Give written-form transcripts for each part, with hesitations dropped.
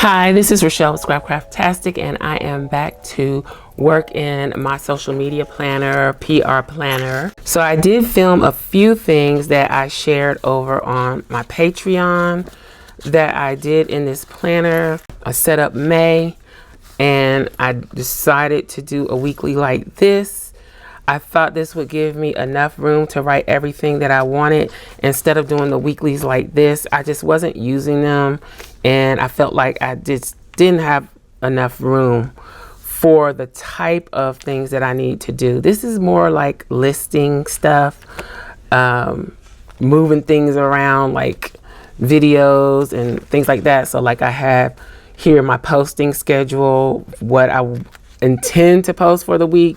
Hi, this is Rachelle with Scrapcraftastic, and I am back to work in my social media planner, PR planner. So I did film a few things that I shared over on my Patreon that I did in this planner. I set up May, and I decided to do a weekly like this. I thought this would give me enough room to write everything that I wanted. Instead of doing the weeklies like this, I just wasn't using them, and I felt like I just didn't have enough room for the type of things that I need to do. This is more like listing stuff, moving things around like videos and things like that. So like I have here my posting schedule, what I intend to post for the week.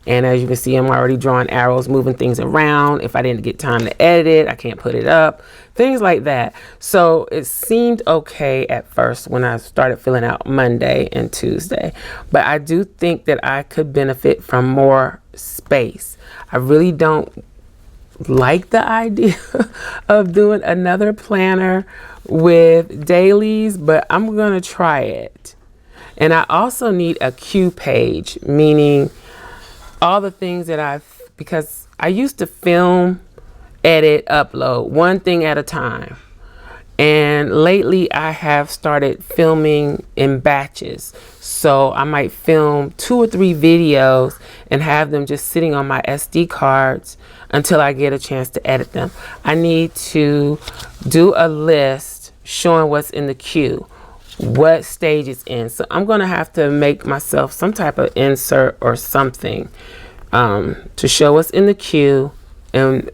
And as you can see, I'm already drawing arrows, moving things around. If I didn't get time to edit it, I can't put it up, things like that. So it seemed okay at first when I started filling out Monday and Tuesday. But I do think that I could benefit from more space. I really don't like the idea of doing another planner with dailies, but I'm gonna try it. And I also need a queue page, meaning all the things that because I used to film, edit, upload one thing at a time. And lately I have started filming in batches. So I might film 2 or 3 videos and have them just sitting on my SD cards until I get a chance to edit them. I need to do a list showing what's in the queue, what stage it's in. So I'm gonna have to make myself some type of insert or something to show what's in the queue, and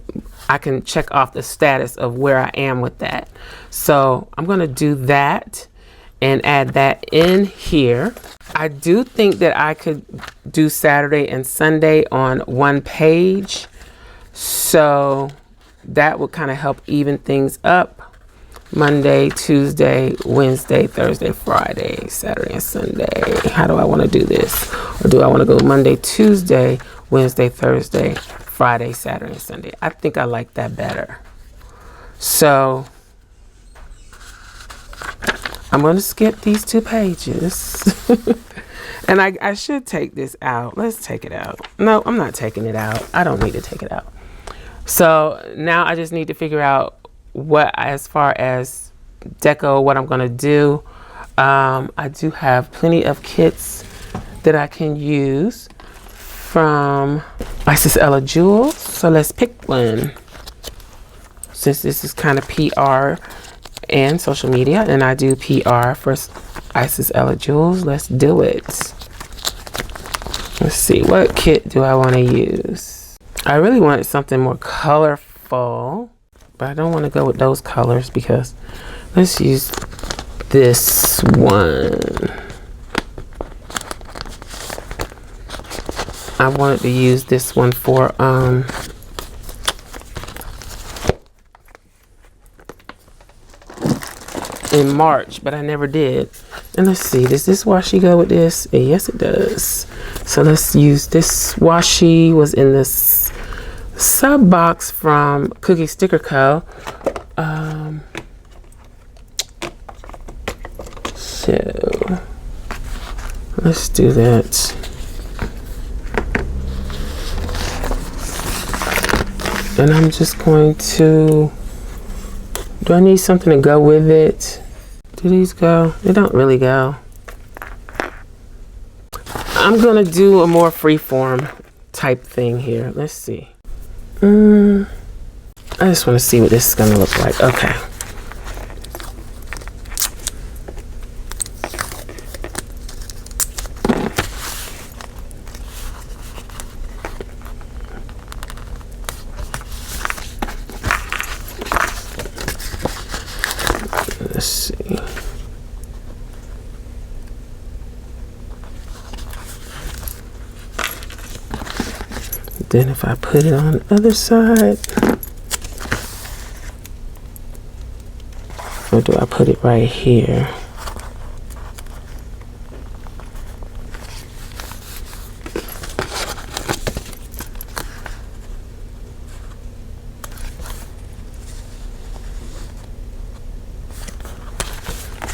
I can check off the status of where I am with that. So I'm gonna do that and add that in here. I do think that I could do Saturday and Sunday on one page, so that would kind of help even things up. Monday, Tuesday, Wednesday, Thursday, Friday, Saturday, and Sunday. How do I want to do this? Or do I want to go Monday, Tuesday, Wednesday, Thursday, Friday, Saturday, and Sunday? I think I like that better. So I'm going to skip these 2 pages. And I should take this out. Let's take it out. No, I'm not taking it out. I don't need to take it out. So now I just need to figure out what, as far as deco, what I'm gonna do. I do have plenty of kits that I can use from Isis Ella Jewels, so let's pick one. Since this is kind of PR and social media, and I do PR for Isis Ella Jewels, let's do it. Let's see, what kit do I want to use? I really wanted something more colorful, but I don't want to go with those colors, because let's use this one. I wanted to use this one for in March, but I never did. And let's see, does this washi go with this? Yes, it does. So let's use this washi. Was in this sub box from Cookie Sticker Co. So let's do that. And I'm just going to, do I need something to go with it? Do these go? They don't really go. I'm gonna do a more freeform type thing here. Let's see. I just want to see what this is gonna look like. Okay. Let's see. Then if I put it on the other side, or do I put it right here?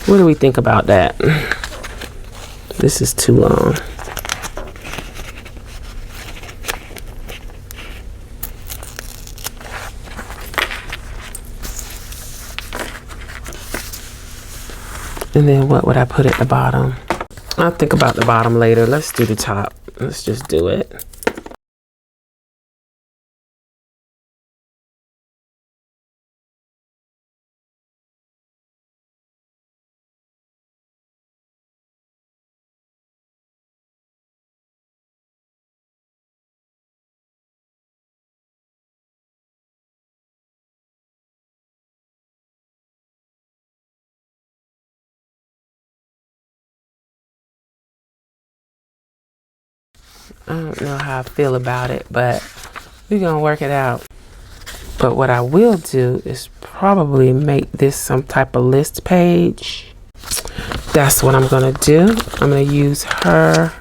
What do we think about that? This is too long. And then what would I put at the bottom? I'll think about the bottom later. Let's do the top. Let's just do it. I don't know how I feel about it, but we're gonna work it out. But what I will do is probably make this some type of list page. That's what I'm gonna do. I'm gonna use her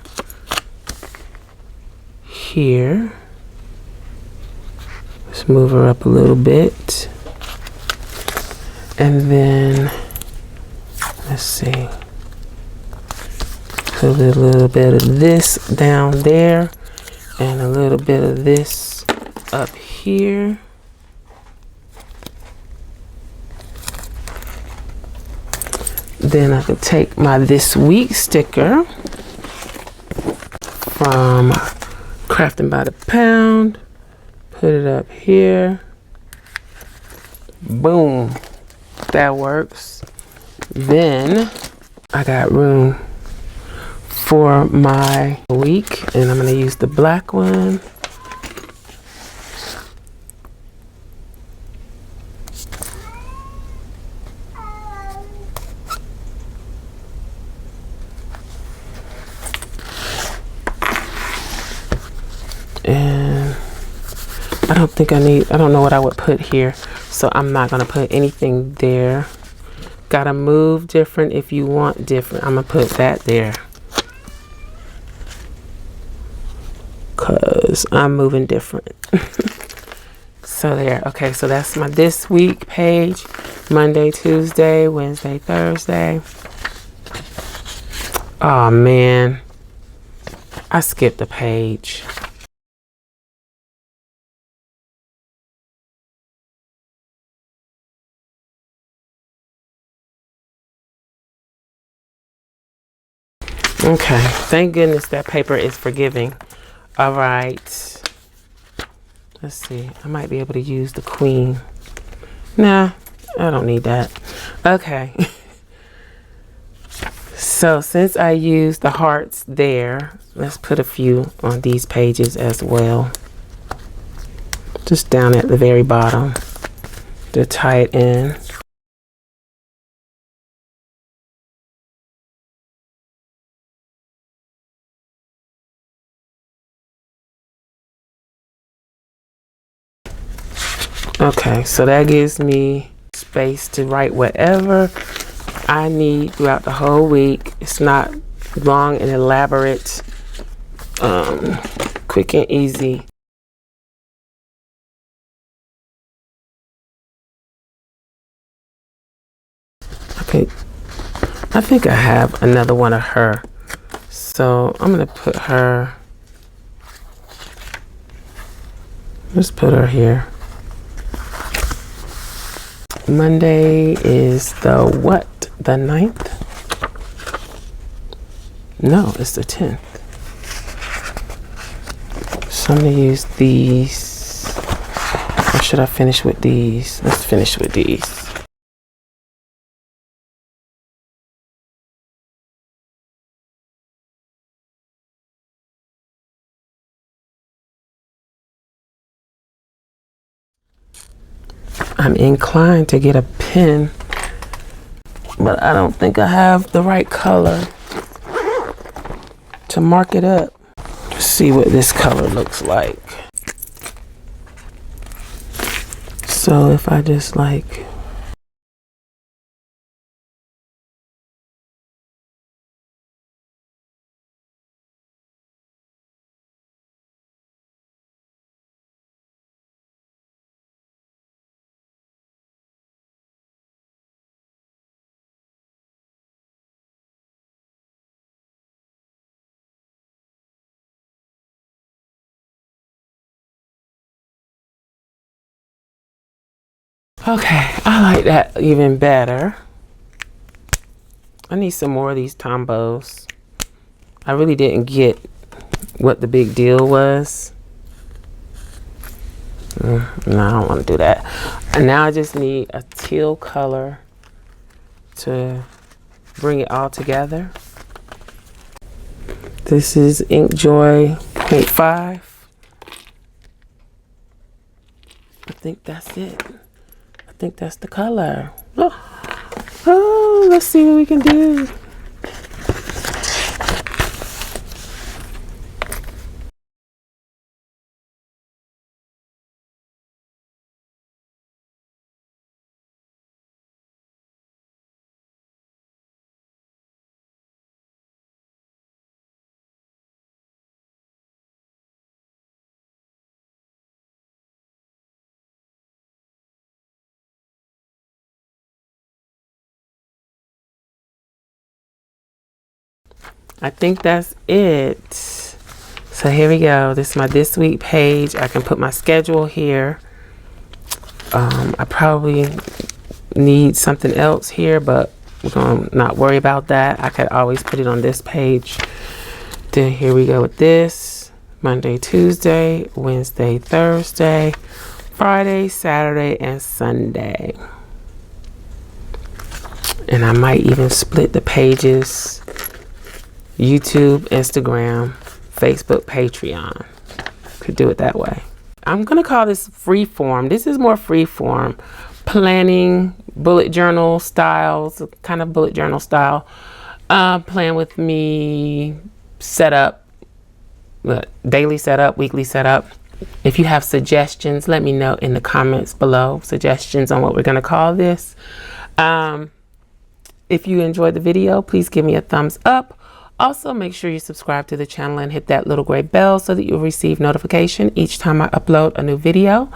here. Let's move her up a little bit. And then, let's see. Put a little bit of this down there and a little bit of this up here. Then I can take my This Week sticker from Crafting by the Pound, put it up here. Boom, that works. Then I got room for my week, and I'm gonna use the black one. And I don't know what I would put here, so I'm not gonna put anything there. Gotta move different if you want different. I'm gonna put that there. Cause I'm moving different. So there, okay, so that's my This Week page. Monday, Tuesday, Wednesday, Thursday. Oh man, I skipped a page. Okay, thank goodness that paper is forgiving. All right, let's see. I might be able to use the queen. Nah, I don't need that. Okay. So since I used the hearts there, let's put a few on these pages as well. Just down at the very bottom to tie it in. Okay, so that gives me space to write whatever I need throughout the whole week. It's not long and elaborate, quick and easy. Okay, I think I have another one of her. So I'm gonna put her, let's put her here. Monday is the what? The 9th? No, it's the 10th. So I'm gonna use these. Or should I finish with these? Let's finish with these. I'm inclined to get a pen, but I don't think I have the right color to mark it up. Let's see what this color looks like. So if I just like Okay, I like that even better. I need some more of these Tombos. I really didn't get what the big deal was. No, I don't want to do that. And now I just need a teal color to bring it all together. This is Inkjoy 0.5. I think that's it. I think that's the color. Oh, let's see what we can do. I think that's it. So here we go. This is my this week page. I can put my schedule here. I probably need something else here, but we're gonna not worry about that. I could always put it on this page. Then here we go with this. Monday, Tuesday, Wednesday, Thursday, Friday, Saturday, and Sunday. And I might even split the pages. YouTube, Instagram, Facebook, Patreon. Could do it that way. I'm gonna call this free form. This is more free form. Planning, bullet journal styles, kind of bullet journal style. Plan with me, setup, daily setup, weekly setup. If you have suggestions, let me know in the comments below. Suggestions on what we're gonna call this. If you enjoyed the video, please give me a thumbs up. Also, make sure you subscribe to the channel and hit that little gray bell so that you'll receive notification each time I upload a new video.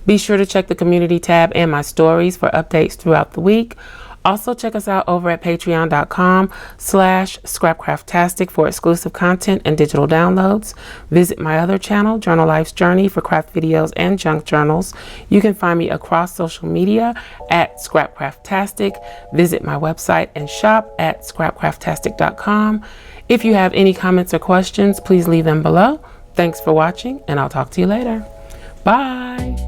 Be sure to check the community tab and my stories for updates throughout the week. Also, check us out over at patreon.com/Scrapcraftastic for exclusive content and digital downloads. Visit my other channel, Journal Life's Journey, for craft videos and junk journals. You can find me across social media at Scrapcraftastic. Visit my website and shop at Scrapcraftastic.com. If you have any comments or questions, please leave them below. Thanks for watching, and I'll talk to you later. Bye.